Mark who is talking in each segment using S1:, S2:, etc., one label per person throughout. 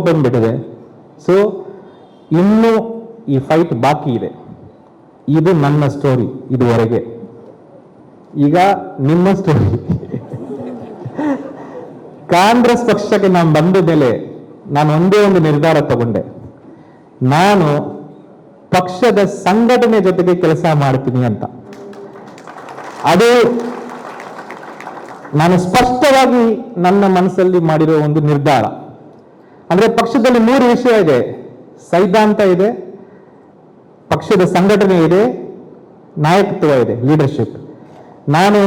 S1: ಹೋಗಿ ಬಂದ್ಬಿಟ್ಟಿದೆ. ಸೊ ಇನ್ನೂ ಈ ಫೈಟ್ ಬಾಕಿ ಇದೆ. ಇದು ನನ್ನ ಸ್ಟೋರಿ ಇದುವರೆಗೆ. ಈಗ ನಿಮ್ಮ ಸ್ಟೋರಿ. ಕಾಂಗ್ರೆಸ್ ಪಕ್ಷಕ್ಕೆ ನಾನು ಬಂದ ಮೇಲೆ ನಾನು ಒಂದೇ ಒಂದು ನಿರ್ಧಾರ ತಗೊಂಡೆ. ನಾನು ಪಕ್ಷದ ಸಂಘಟನೆ ಜೊತೆಗೆ ಕೆಲಸ ಮಾಡ್ತೀನಿ ಅಂತ. ಅದು ನಾನು ಸ್ಪಷ್ಟವಾಗಿ ನನ್ನ ಮನಸ್ಸಲ್ಲಿ ಮಾಡಿರೋ ಒಂದು ನಿರ್ಧಾರ. ಅಂದ್ರೆ ಪಕ್ಷದಲ್ಲಿ 3 ವಿಷಯ ಇದೆ: ಸೈದ್ಧಾಂತ ಇದೆ, ಪಕ್ಷದ ಸಂಘಟನೆ ಇದೆ, ನಾಯಕತ್ವ ಇದೆ, ಲೀಡರ್ಶಿಪ್. ನಾನು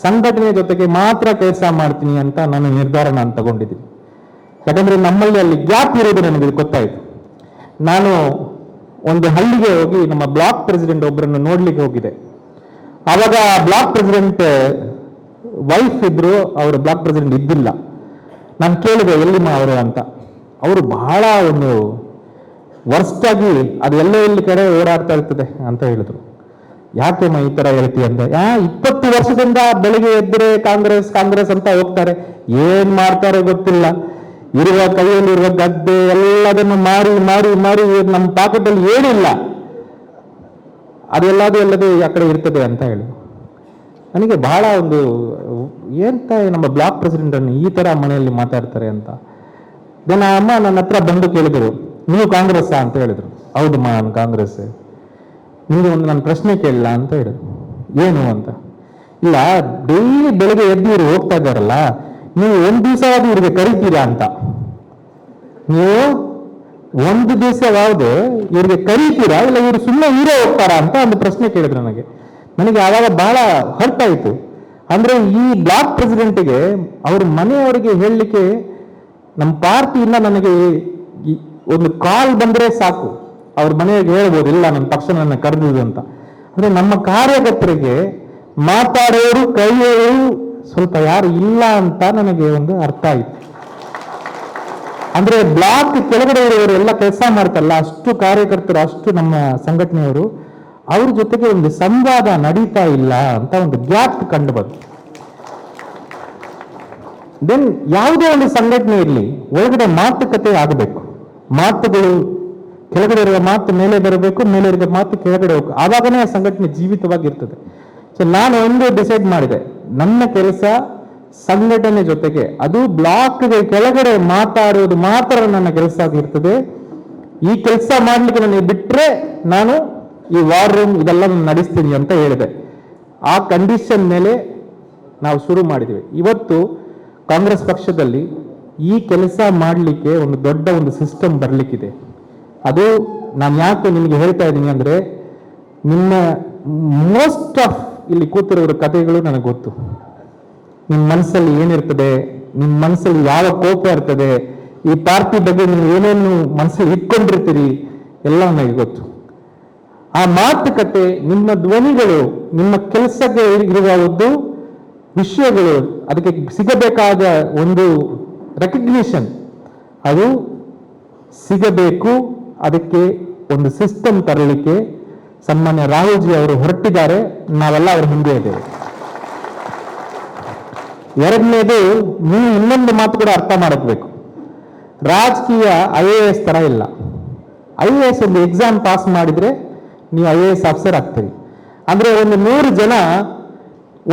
S1: ಸಂಘಟನೆ ಜೊತೆಗೆ ಮಾತ್ರ ಕೆಲಸ ಮಾಡ್ತೀನಿ ಅಂತ ನಾನು ನಿರ್ಧಾರ ತಗೊಂಡಿದ್ದೀನಿ. ಯಾಕಂದ್ರೆ ನಮ್ಮಲ್ಲಿ ಅಲ್ಲಿ ಗ್ಯಾಪ್ ಇರೋದು ನನಗೆ ಗೊತ್ತಾಯ್ತು. ನಾನು ಒಂದು ಹಳ್ಳಿಗೆ ಹೋಗಿ ನಮ್ಮ ಬ್ಲಾಕ್ ಪ್ರೆಸಿಡೆಂಟ್ ಒಬ್ಬರನ್ನು ನೋಡ್ಲಿಕ್ಕೆ ಹೋಗಿದೆ. ಆವಾಗ ಬ್ಲಾಕ್ ಪ್ರೆಸಿಡೆಂಟ್ ವೈಫ್ ಇದ್ರು, ಅವರು ಬ್ಲಾಕ್ ಪ್ರೆಸಿಡೆಂಟ್ ಇದ್ದಿಲ್ಲ. ನಾನು ಕೇಳಿದೆ ಎಲ್ಲಿಮ್ಮ ಅವರು ಅಂತ. ಅವರು ಬಹಳ ಒಂದು ವರ್ಸ್ಟ್ ಆಗಿ ಅದು ಎಲ್ಲಿ ಕಡೆ ಓಡಾಡ್ತಾ ಇರ್ತದೆ ಅಂತ ಹೇಳಿದ್ರು. ಯಾಕೆಮ್ಮ ಈ ತರ ಹೇಳ್ತೀಯ ಅಂತ. 20 ವರ್ಷದಿಂದ ಬೆಳಿಗ್ಗೆ ಎದ್ದರೆ ಕಾಂಗ್ರೆಸ್ ಕಾಂಗ್ರೆಸ್ ಅಂತ ಹೋಗ್ತಾರೆ, ಏನ್ ಮಾಡ್ತಾರೆ ಗೊತ್ತಿಲ್ಲ. ಇರುವ ಕೈಯಲ್ಲಿರುವ ಗದ್ದೆ ಎಲ್ಲದನ್ನು ಮಾರಿ ಮಾರಿ ಮಾರಿ ನಮ್ಮ ಪಾಕೆಟ್ ಅಲ್ಲಿ ಏನಿಲ್ಲ, ಅದೆಲ್ಲದು ಎಲ್ಲದು ಆ ಕಡೆ ಇರ್ತದೆ ಅಂತ ಹೇಳಿ ನನಗೆ ಬಹಳ ಒಂದು ಎಂತ ನಮ್ಮ ಬ್ಲಾಕ್ ಪ್ರೆಸಿಡೆಂಟ್ ಅನ್ನು ಈ ತರ ಮನೆಯಲ್ಲಿ ಮಾತಾಡ್ತಾರೆ ಅಂತ. ದೆನ್ ಅಮ್ಮ ನನ್ನ ಹತ್ರ ಬಂದು ಕೇಳಿದರು, ನೀವು ಕಾಂಗ್ರೆಸ್ ಅಂತ ಹೇಳಿದ್ರು. ಹೌದು ಮಾ, ನಾನು ಕಾಂಗ್ರೆಸ್. ನಿಮಗೆ ಒಂದು ನಾನು ಪ್ರಶ್ನೆ ಕೇಳಲ್ಲ ಅಂತ ಹೇಳಿದ್ರು. ಏನು ಅಂತ. ಇಲ್ಲ, ಡೈಲಿ ಬೆಳಗ್ಗೆ ಎದ್ದು ಇವ್ರು ಹೋಗ್ತಾ ಇದ್ದಾರಲ್ಲ, ನೀವು ಒಂದು ದಿವಸವಾದ್ರೂ ಇವ್ರಿಗೆ ಕರಿತೀರಾ ಅಂತ. ನೀವು ಒಂದು ದಿವಸವಾದ್ರು ಇವ್ರಿಗೆ ಕರೀತೀರಾ, ಇಲ್ಲ ಇವ್ರು ಸುಮ್ಮನೆ ಇವರೇ ಹೋಗ್ತಾರಾ ಅಂತ ಒಂದು ಪ್ರಶ್ನೆ ಕೇಳಿದ್ರು ನನಗೆ. ನನಗೆ ಆವಾಗ ಬಹಳ ಹರ್ಟ್ ಆಯ್ತು. ಅಂದ್ರೆ ಈ ಬ್ಲಾಕ್ ಪ್ರೆಸಿಡೆಂಟ್ಗೆ ಅವ್ರ ಮನೆಯವರಿಗೆ ಹೇಳಲಿಕ್ಕೆ ನಮ್ಮ ಪಾರ್ಟಿಯಿಂದ ನನಗೆ ಒಂದು ಕಾಲ್ ಬಂದ್ರೆ ಸಾಕು, ಅವ್ರ ಮನೆಗೆ ಹೇಳ್ಬೋದು, ಇಲ್ಲ ನನ್ನ ಪಕ್ಷ ನನ್ನ ಕರೆದಿದ್ದು ಅಂತ. ಅಂದ್ರೆ ನಮ್ಮ ಕಾರ್ಯಕರ್ತರಿಗೆ ಮಾತಾಡೋರು ಕೈಯೋರು ಸ್ವಲ್ಪ ಯಾರು ಇಲ್ಲ ಅಂತ ನನಗೆ ಒಂದು ಅರ್ಥ ಆಯ್ತು. ಅಂದ್ರೆ ಬ್ಲಾಕ್ ಕೆಳಗಡೆ ಇರೋರು ಎಲ್ಲ ಕೆಲಸ ಮಾಡ್ತಾರಲ್ಲ, ಅಷ್ಟು ಕಾರ್ಯಕರ್ತರು, ಅಷ್ಟು ನಮ್ಮ ಸಂಘಟನೆಯವರು, ಅವ್ರ ಜೊತೆಗೆ ಒಂದು ಸಂವಾದ ನಡೀತಾ ಇಲ್ಲ ಅಂತ ಒಂದು ಗ್ಯಾಪ್ ಕಂಡು ಬಂತು. ದೆನ್ ಯಾವುದೇ ಒಂದು ಸಂಘಟನೆ ಇರಲಿ, ಒಳಗಡೆ ಮಾತುಕತೆ ಆಗಬೇಕು. ಮಾತುಗಳು ಕೆಳಗಡೆ ಇರುವ ಮಾತು ಮೇಲೆ ಬರಬೇಕು, ಮೇಲೆ ಇರುವ ಮಾತು ಕೆಳಗಡೆ ಹೋಗಬೇಕು. ಆವಾಗನೇ ಆ ಸಂಘಟನೆ ಜೀವಿತವಾಗಿರ್ತದೆ. ಸೊ ನಾನು ಒಂದು ಡಿಸೈಡ್ ಮಾಡಿದೆ, ನನ್ನ ಕೆಲಸ ಸಂಘಟನೆ ಜೊತೆಗೆ, ಅದು ಬ್ಲಾಕ್ಗೆ ಕೆಳಗಡೆ ಮಾತಾಡೋದು ಮಾತ್ರ ನನ್ನ ಕೆಲಸ ಆಗಿರ್ತದೆ. ಈ ಕೆಲಸ ಮಾಡ್ಲಿಕ್ಕೆ ನನಗೆ ಬಿಟ್ರೆ ನಾನು ಈ ವಾರ್ ರೂಮ್ ಇದೆಲ್ಲ ನಡೆಸ್ತೀನಿ ಅಂತ ಹೇಳಿದೆ. ಆ ಕಂಡೀಷನ್ ಮೇಲೆ ನಾವು ಶುರು ಮಾಡಿದ್ವಿ. ಇವತ್ತು ಕಾಂಗ್ರೆಸ್ ಪಕ್ಷದಲ್ಲಿ ಈ ಕೆಲಸ ಮಾಡಲಿಕ್ಕೆ ಒಂದು ದೊಡ್ಡ ಒಂದು ಸಿಸ್ಟಮ್ ಬರಲಿಕ್ಕಿದೆ. ಅದು ನಾನು ಯಾಕೆ ನಿಮಗೆ ಹೇಳ್ತಾ ಇದ್ದೀನಿ ಅಂದ್ರೆ, ನಿಮ್ಮ ಮೋಸ್ಟ್ ಆಫ್ ಇಲ್ಲಿ ಕೂತಿರೋರ ಕಥೆಗಳು ನನಗೆ ಗೊತ್ತು. ನಿಮ್ಮ ಮನಸ್ಸಲ್ಲಿ ಏನಿರ್ತದೆ, ನಿಮ್ಮ ಮನಸ್ಸಲ್ಲಿ ಯಾವ ಕೋಪ ಇರ್ತದೆ, ಈ ಪಾರ್ಟಿ ಬಗ್ಗೆ ನೀವು ಏನೇನು ಮನಸ್ಸಲ್ಲಿ ಇಟ್ಕೊಂಡಿರ್ತೀರಿ, ಎಲ್ಲ ನನಗೆ ಗೊತ್ತು. ಆ ಮಾತುಕತೆ, ನಿಮ್ಮ ಧ್ವನಿಗಳು, ನಿಮ್ಮ ಕೆಲಸಕ್ಕೆ ಇರುವ ಒಂದು ವಿಷಯಗಳು, ಅದಕ್ಕೆ ಸಿಗಬೇಕಾದ ಒಂದು ರೆಕಗ್ನಿಷನ್ ಅದು ಸಿಗಬೇಕು. ಅದಕ್ಕೆ ಒಂದು ಸಿಸ್ಟಮ್ ತರಲಿಕ್ಕೆ ಸನ್ಮಾನ್ಯ ರಾಹುಲ್ ಜಿ ಅವರು ಹೊರಟಿದ್ದಾರೆ. ನಾವೆಲ್ಲ ಅವರ ಹಿಂದೆ ಇದ್ದೇವೆ. ಎರಡನೇದು, ನೀವು ಇನ್ನೊಂದು ಮಾತು ಕೂಡ ಅರ್ಥ ಮಾಡಬೇಕು. ರಾಜಕೀಯ IAS ತರ ಇಲ್ಲ. IAS ಒಂದು ಎಕ್ಸಾಮ್ ಪಾಸ್ ಮಾಡಿದ್ರೆ ನೀವು IAS ಆಫೀಸರ್ ಆಗ್ತೀರಿ. ಅಂದ್ರೆ ಒಂದು 100 ಜನ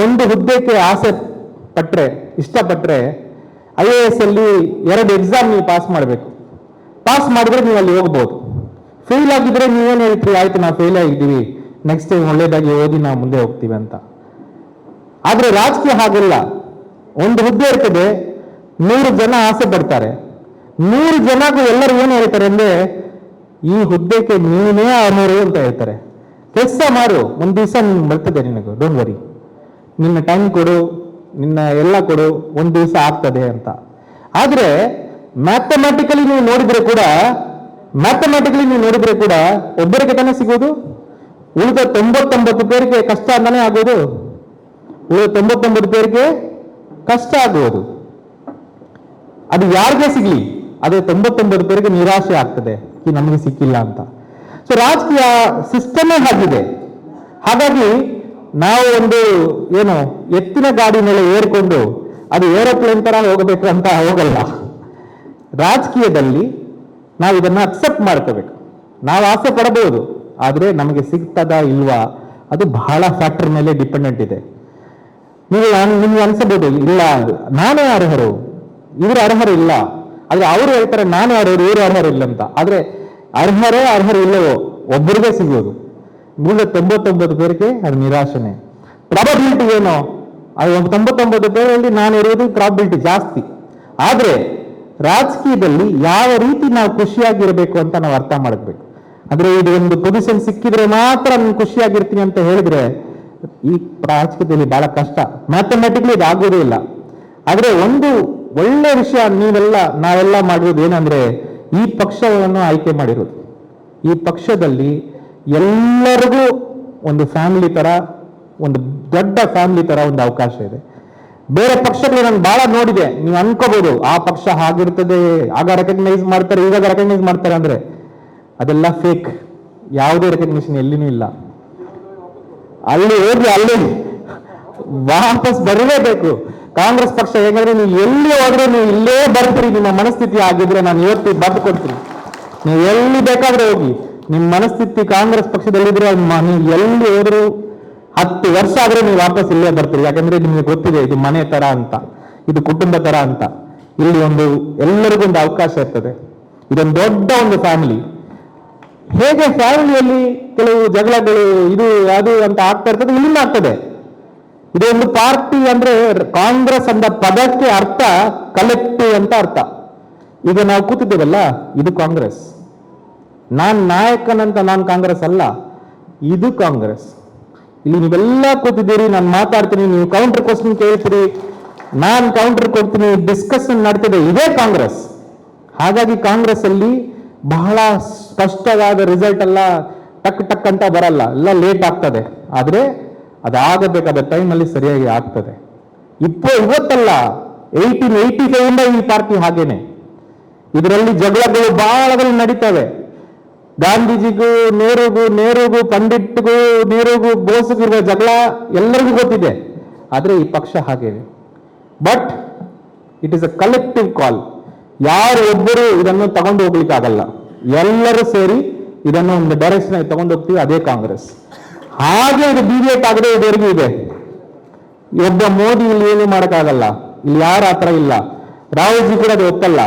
S1: ಒಂದು ಹುದ್ದೆಗೆ ಆಸೆ ಪಟ್ರೆ, ಇಷ್ಟಪಟ್ರೆ, IAS ಅಲ್ಲಿ 2 ಎಕ್ಸಾಮ್ ನೀವು ಪಾಸ್ ಮಾಡಬೇಕು. ಪಾಸ್ ಮಾಡಿದ್ರೆ ನೀವು ಅಲ್ಲಿ ಹೋಗ್ಬೋದು. ಫೇಲ್ ಆಗಿದ್ರೆ ನೀವೇನು ಹೇಳ್ತೀರಿ, ಆಯ್ತು ನಾವು ಫೇಲ್ ಆಗಿದ್ದೀವಿ, ನೆಕ್ಸ್ಟ್ ಟೈಮ್ ಒಳ್ಳೇದಾಗಿ ಓದಿ ನಾವು ಮುಂದೆ ಹೋಗ್ತೀವಿ ಅಂತ. ಆದ್ರೆ ರಾಜಕೀಯ ಹಾಗಿಲ್ಲ. ಒಂದು ಹುದ್ದೆ ಇರ್ತದೆ, 100 ಜನ ಆಸೆ ಪಡ್ತಾರೆ. 100 ಜನಗೂ ಎಲ್ಲರೂ ಏನು ಹೇಳ್ತಾರೆ ಅಂದ್ರೆ, ಈ ಹುದ್ದೆಗೆ ನೀನೇ ಅರ್ಹರು ಅಂತ ಹೇಳ್ತಾರೆ. ಕೆಲಸ ಮಾಡು, ಒಂದು ದಿವಸ ಬರ್ತದೆ ನಿನಗೆ, ಡೋಂಟ್ ವರಿ, ನಿನ್ನ ಟೈಮ್ ಕೊಡು, ನಿನ್ನ ಎಲ್ಲ ಕೊಡು, ಒಂದು ದಿವಸ ಆಗ್ತದೆ ಅಂತ. ಆದ್ರೆ ಮ್ಯಾಥಮೆಟಿಕಲಿ ನೀವು ನೋಡಿದ್ರೆ ಕೂಡ ಒಬ್ಬರಿಗೆ ತಾನೇ ಸಿಗೋದು, ಉಳಿದ 99 പേರಿಗೆ ಕಷ್ಟ ಅಂತಾನೆ ಆಗೋದು. ಉಳಿದ 99 പേರಿಗೆ ಕಷ್ಟ ಆಗುವುದು. ಅದು ಯಾರಿಗೆ ಸಿಗ್ಲಿ, ಅದು 99 പേರಿಗೆ ನಿರಾಶೆ ಆಗ್ತದೆ, ನಮಗೆ ಸಿಕ್ಕಿಲ್ಲ ಅಂತ. ಸೊ ರಾಜಕೀಯ ಸಿಸ್ಟಮೇ ಆಗಿದೆ. ಹಾಗಾಗಿ ನಾವು ಒಂದು ಏನು ಎತ್ತಿನ ಗಾಡಿ ಮೇಲೆ ಏರ್ಕೊಂಡು ಅದು ಏರೋಪ್ಲೇನ್ ತರ ಹೋಗಬೇಕು ಅಂತ ಹೋಗಲ್ಲ. ರಾಜಕೀಯದಲ್ಲಿ ನಾವು ಇದನ್ನ ಅಕ್ಸೆಪ್ಟ್ ಮಾಡ್ಕೋಬೇಕು. ನಾವು ಆಸೆ ಪಡಬಹುದು, ಆದ್ರೆ ನಮಗೆ ಸಿಗ್ತದಾ ಇಲ್ವಾ ಅದು ಬಹಳ ಫ್ಯಾಕ್ಟರ್ ಮೇಲೆ ಡಿಪೆಂಡೆಂಟ್ ಇದೆ. ನಿಮ್ಗೆ ಅನ್ಸಬಹುದು, ಇಲ್ಲ ನಾನೇ ಅರ್ಹರು, ಇವರು ಅರ್ಹರು ಇಲ್ಲ, ಆದ್ರೆ ಅವರು ಹೇಳ್ತಾರೆ ನಾನೇ ಅರ್ಹರು, ಇವರು ಅರ್ಹರು ಇಲ್ಲ ಅಂತ. ಆದ್ರೆ ಅರ್ಹರು ಇಲ್ಲವೋ ಒಬ್ಬರಿಗೆ ಸಿಗೋದು, 99 പേರಿಗೆ ಅದು ನಿರಾಶನೆ. ಪ್ರಾಬಬಿಲಿಟಿ ಏನೋ, ಅದು 99 പേರಲ್ಲಿ ನಾನು ಇರೋದು ಪ್ರಾಬಬಿಲಿಟಿ ಜಾಸ್ತಿ. ಆದ್ರೆ ರಾಜಕೀಯದಲ್ಲಿ ಯಾವ ರೀತಿ ನಾವು ಖುಷಿಯಾಗಿರ್ಬೇಕು ಅಂತ ನಾವು ಅರ್ಥ ಮಾಡಬೇಕು. ಅಂದ್ರೆ ಇದು ಒಂದು ಪೊಸಿಷನ್ ಸಿಕ್ಕಿದ್ರೆ ಮಾತ್ರ ನಾನು ಖುಷಿಯಾಗಿರ್ತೀನಿ ಅಂತ ಹೇಳಿದ್ರೆ ಈ ರಾಜಕೀಯದಲ್ಲಿ ಬಹಳ ಕಷ್ಟ. ಮ್ಯಾಥಮೆಟಿಕ್ಲಿ ಇದು ಆಗೋದೇ ಇಲ್ಲ. ಆದ್ರೆ ಒಂದು ಒಳ್ಳೆ ವಿಷಯ ನಾವೆಲ್ಲ ಮಾಡಿರೋದು ಏನಂದ್ರೆ ಈ ಪಕ್ಷವನ್ನು ಆಯ್ಕೆ ಮಾಡಿರೋದು. ಈ ಪಕ್ಷದಲ್ಲಿ ಎಲ್ಲರಿಗೂ ಒಂದು ಫ್ಯಾಮಿಲಿ ತರ, ಒಂದು ದೊಡ್ಡ ಫ್ಯಾಮಿಲಿ ತರ ಒಂದು ಅವಕಾಶ ಇದೆ. ಬೇರೆ ಪಕ್ಷಗಳು ನಾನು ಬಹಳ ನೋಡಿದೆ. ನೀವು ಅನ್ಕೋಬಹುದು ಆ ಪಕ್ಷ ಹಾಗಿರ್ತದೆ, ಆಗ ರೆಕಗ್ನೈಸ್ ಮಾಡ್ತಾರೆ, ಇವಾಗ ರೆಕಗ್ನೈಸ್ ಮಾಡ್ತಾರೆ ಅಂದ್ರೆ ಅದೆಲ್ಲ ಫೇಕ್. ಯಾವುದೇ ರೆಕಗ್ನಿಷನ್ ಎಲ್ಲಿನೂ ಇಲ್ಲ. ಅಲ್ಲಿ ಹೋಗಿ ಅಲ್ಲಿ ವಾಪಸ್ ಬರಲೇಬೇಕು. ಕಾಂಗ್ರೆಸ್ ಪಕ್ಷ ಹೇಗಾದ್ರೆ ನೀವು ಎಲ್ಲಿ ಹೋದ್ರೆ ನೀವು ಇಲ್ಲೇ ಬರ್ತೀರಿ. ನಿಮ್ಮ ಮನಸ್ಥಿತಿ ಆಗಿದ್ರೆ ನಾನು ಇವತ್ತು ಬರ್ದು ಕೊಡ್ತೀನಿ. ನೀವು ಎಲ್ಲಿ ಬೇಕಾದ್ರೆ ಹೋಗಿ, ನಿಮ್ಮ ಮನಸ್ಥಿತಿ ಕಾಂಗ್ರೆಸ್ ಪಕ್ಷದಲ್ಲಿದ್ರೆ ನೀವು ಎಲ್ಲಿ ಹೋದ್ರು 10 ವರ್ಷ ಆದ್ರೆ ನೀವು ವಾಪಸ್ ಇಲ್ಲೇ ಬರ್ತೀರಿ. ಯಾಕಂದ್ರೆ ನಿಮ್ಗೆ ಗೊತ್ತಿದೆ ಇದು ಮನೆ ತರ ಅಂತ, ಇದು ಕುಟುಂಬ ತರ ಅಂತ. ಇಲ್ಲಿ ಎಲ್ಲರಿಗೂ ಒಂದು ಅವಕಾಶ ಇರ್ತದೆ. ಇದೊಂದು ದೊಡ್ಡ ಒಂದು ಫ್ಯಾಮಿಲಿ. ಹೇಗೆ ಫ್ಯಾಮಿಲಿಯಲ್ಲಿ ಕೆಲವು ಜಗಳಗಳು ಇದು ಅದು ಅಂತ ಆಗ್ತಾ ಇರ್ತದೆ, ಇಲ್ಲಿಂದ ಆಗ್ತದೆ. ಇದೊಂದು ಪಾರ್ಟಿ ಅಂದ್ರೆ ಕಾಂಗ್ರೆಸ್ ಅಂತ ಪದಕ್ಕೆ ಅರ್ಥ ಕಲೆಕ್ಟಿವ್ ಅಂತ ಅರ್ಥ. ಈಗ ನಾವು ಕೂತಿದ್ದೇವಲ್ಲ, ಇದು ಕಾಂಗ್ರೆಸ್. ನಾನ್ ನಾಯಕನಂತ ನಾನು ಕಾಂಗ್ರೆಸ್ ಅಲ್ಲ, ಇದು ಕಾಂಗ್ರೆಸ್. ಇಲ್ಲಿ ನೀವೆಲ್ಲ ಕೂತಿದ್ದೀರಿ, ನಾನು ಮಾತಾಡ್ತೀನಿ, ನೀವು ಕೌಂಟರ್ ಕ್ವಶನ್ ಕೇಳ್ತೀರಿ, ನಾನು ಕೌಂಟರ್ ಕೊಡ್ತೀನಿ, ಡಿಸ್ಕಷನ್ ನಡ್ತಿದೆ, ಇದೇ ಕಾಂಗ್ರೆಸ್. ಹಾಗಾಗಿ ಕಾಂಗ್ರೆಸ್ ಅಲ್ಲಿ ಬಹಳ ಸ್ಪಷ್ಟವಾದ ರಿಸಲ್ಟ್ ಎಲ್ಲ ಟಕ್ ಟಕ್ ಅಂತ ಬರಲ್ಲ, ಎಲ್ಲ ಲೇಟ್ ಆಗ್ತದೆ. ಆದ್ರೆ ಅದಾಗಬೇಕಾದ ಟೈಮಲ್ಲಿ ಸರಿಯಾಗಿ ಆಗ್ತದೆ. ಇವತ್ತಲ್ಲ, 1885 ಈ ಪಾರ್ಟಿ ಹಾಗೇನೆ. ಇದರಲ್ಲಿ ಜಗಳಗಳು ಬಹಳಗಳು ನಡೀತವೆ. ಗಾಂಧೀಜಿಗೂ ನೆಹರುಗೂ ಪಂಡಿಟ್ಗೂ ನೆಹರುಗೂ ಬೋಸ್ಗೂ ಇರುವ ಜಗಳ ಎಲ್ಲರಿಗೂ ಗೊತ್ತಿದೆ. ಆದ್ರೆ ಈ ಪಕ್ಷ ಹಾಗೇನೆ. But it is a collective call. ಯಾರು ಒಬ್ಬರು ಇದನ್ನು ತಗೊಂಡು ಹೋಗ್ಲಿಕ್ಕಾಗಲ್ಲ. ಎಲ್ಲರೂ ಸೇರಿ ಇದನ್ನು ಒಂದು ಡೈರೆಕ್ಷನ್ ತಗೊಂಡು ಹೋಗ್ತೀವಿ, ಅದೇ ಕಾಂಗ್ರೆಸ್. ಹಾಗೆ ಇದು ಡಿಬೇಟ್ ಆಗದೆ ಇದುವರೆಗೂ ಇದೆ. ಒಬ್ಬ ಮೋದಿ ಇಲ್ಲಿ ಏನು ಮಾಡೋಕ್ಕಾಗಲ್ಲ, ಇಲ್ಲಿ ಯಾರು ಆತರ ಇಲ್ಲ. ರಾಹುಲ್ ಜಿ ಕೂಡ ಅದು ಒಪ್ಪಲ್ಲ,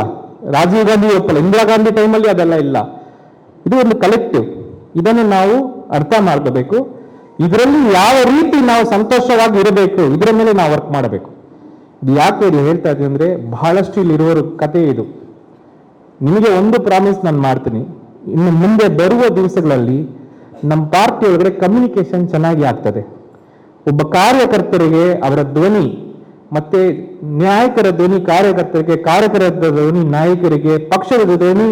S1: ರಾಜೀವ್ ಗಾಂಧಿ ಒಪ್ಪಲ್ಲ, ಇಂದಿರಾ ಗಾಂಧಿ ಟೈಮಲ್ಲಿ ಅದೆಲ್ಲ ಇಲ್ಲ. ಇದು ಒಂದು ಕಲೆಕ್ಟಿವ್. ಇದನ್ನು ನಾವು ಅರ್ಥ ಮಾಡ್ಕೋಬೇಕು. ಇದರಲ್ಲಿ ಯಾವ ರೀತಿ ನಾವು ಸಂತೋಷವಾಗಿ ಇರಬೇಕು, ಇದರ ಮೇಲೆ ನಾವು ವರ್ಕ್ ಮಾಡಬೇಕು. ಇದು ಯಾಕೆ ಇದು ಹೇಳ್ತಾ ಇದ್ದೀವಿ ಅಂದ್ರೆ, ಬಹಳಷ್ಟು ಇಲ್ಲಿರುವವರು ಕತೆ ಇದು. ನಿಮಗೆ ಒಂದು ಪ್ರಾಮಿಸ್ ನಾನು ಮಾಡ್ತೀನಿ, ಇನ್ನು ಮುಂದೆ ಬರುವ ದಿವಸಗಳಲ್ಲಿ ನಮ್ಮ ಪಾರ್ಟಿ ಒಳಗಡೆ ಕಮ್ಯುನಿಕೇಶನ್ ಚೆನ್ನಾಗಿ ಆಗ್ತದೆ. ಒಬ್ಬ ಕಾರ್ಯಕರ್ತರಿಗೆ ಅವರ ಧ್ವನಿ, ಮತ್ತೆ ನಾಯಕರ ಧ್ವನಿ ಕಾರ್ಯಕರ್ತರಿಗೆ, ಕಾರ್ಯಕರ್ತರ ಧ್ವನಿ ನಾಯಕರಿಗೆ, ಪಕ್ಷದ ಧ್ವನಿ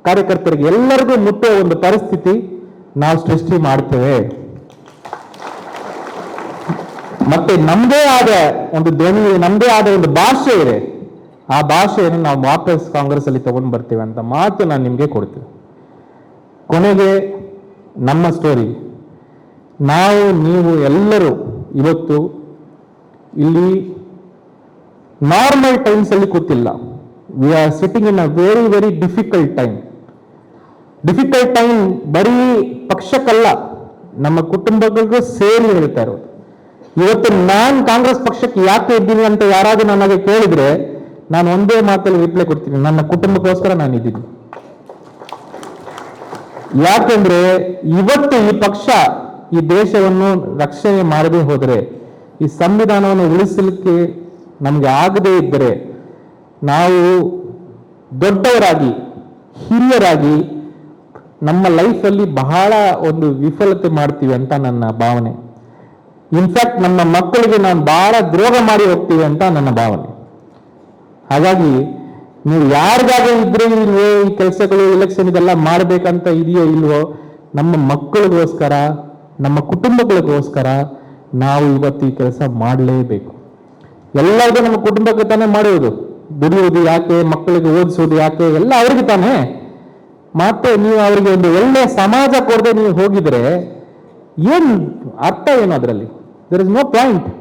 S1: ಕಾರ್ಯಕರ್ತರಿಗೆ, ಎಲ್ಲರಿಗೂ ಮುಟ್ಟುವ ಒಂದು ಪರಿಸ್ಥಿತಿ ನಾವು ಸೃಷ್ಟಿ ಮಾಡ್ತೇವೆ. ಮತ್ತೆ ನಮ್ಮದೇ ಆದ ಒಂದು ಧ್ವನಿ, ನಮ್ಮದೇ ಆದ ಒಂದು ಭಾಷೆ ಇದೆ. ಆ ಭಾಷೆಯನ್ನು ನಾವು ವಾಪಸ್ ಕಾಂಗ್ರೆಸ್ ಅಲ್ಲಿ ತಗೊಂಡು ಬರ್ತೇವೆ ಅಂತ ಮಾತು ನಾನು ನಿಮ್ಗೆ ಕೊಡ್ತೀನಿ. ಕೊನೆಗೆ ನಮ್ಮ ಸ್ಟೋರಿ, ನೀವು ಎಲ್ಲರೂ ಇವತ್ತು ಇಲ್ಲಿ ನಾರ್ಮಲ್ ಟೈಮ್ಸ್ ಅಲ್ಲಿ ಕೂತಿಲ್ಲ. We are sitting in a very very difficult time. ಬರೀ ಪಕ್ಷಕ್ಕಲ್ಲ, ನಮ್ಮ ಕುಟುಂಬಗಳಿಗೂ ಸೇರಿ ಹೇಳ್ತಾ ಇರೋದು. ಇವತ್ತು ನಾನು ಕಾಂಗ್ರೆಸ್ ಪಕ್ಷಕ್ಕೆ ಯಾಕೆ ಇದ್ದೀನಿ ಅಂತ ಯಾರಾದ್ರೂ ನನಗೆ ಕೇಳಿದ್ರೆ ನಾನು ಒಂದೇ ಮಾತಲ್ಲಿ ರಿಪ್ಲೈ ಕೊಡ್ತೀನಿ, ನನ್ನ ಕುಟುಂಬಕ್ಕೋಸ್ಕರ ನಾನು ಇದ್ದೀನಿ. ಯಾಕೆಂದ್ರೆ ಇವತ್ತು ಈ ಪಕ್ಷ ಈ ದೇಶವನ್ನು ರಕ್ಷಣೆ ಮಾಡದೇ ಹೋದರೆ, ಈ ಸಂವಿಧಾನವನ್ನು ಉಳಿಸಲಿಕ್ಕೆ ನಮ್ಗೆ ಆಗದೇ ಇದ್ದರೆ, ನಾವು ದೊಡ್ಡವರಾಗಿ ಹಿರಿಯರಾಗಿ ನಮ್ಮ ಲೈಫಲ್ಲಿ ಬಹಳ ಒಂದು ವಿಫಲತೆ ಮಾಡ್ತೀವಿ ಅಂತ ನನ್ನ ಭಾವನೆ. ಇನ್ಫ್ಯಾಕ್ಟ್ ನಮ್ಮ ಮಕ್ಕಳಿಗೆ ನಾವು ಬಹಳ ದ್ರೋಹ ಮಾಡಿ ಹೋಗ್ತೀವಿ ಅಂತ ನನ್ನ ಭಾವನೆ. ಹಾಗಾಗಿ ನೀವು ಯಾರಿಗಾಗ ಇದ್ರೆ ಈ ಕೆಲಸಗಳು, ಎಲೆಕ್ಷನ್ ಇದೆಲ್ಲ ಮಾಡ್ಬೇಕಂತ ಇದೆಯೋ ಇಲ್ವೋ, ನಮ್ಮ ಮಕ್ಕಳಿಗೋಸ್ಕರ, ನಮ್ಮ ಕುಟುಂಬಗಳಿಗೋಸ್ಕರ ನಾವು ಇವತ್ತು ಈ ಕೆಲಸ ಮಾಡಲೇಬೇಕು. ಎಲ್ಲರಿಗೂ ನಮ್ಮ ಕುಟುಂಬಕ್ಕೆ ತಾನೇ ಮಾಡುವುದು. ದುಡಿಯೋದು ಯಾಕೆ, ಮಕ್ಕಳಿಗೆ ಓದಿಸೋದು ಯಾಕೆ, ಎಲ್ಲ ಅವ್ರಿಗೆ ತಾನೇ. ಮತ್ತೆ ನೀವು ಅವರಿಗೆ ಒಂದು ಒಳ್ಳೆ ಸಮಾಜ ಕೊಡದೆ ನೀವು ಹೋಗಿದ್ರೆ ಏನ್ ಅರ್ಥ ಏನು ಅದರಲ್ಲಿ? There is no point.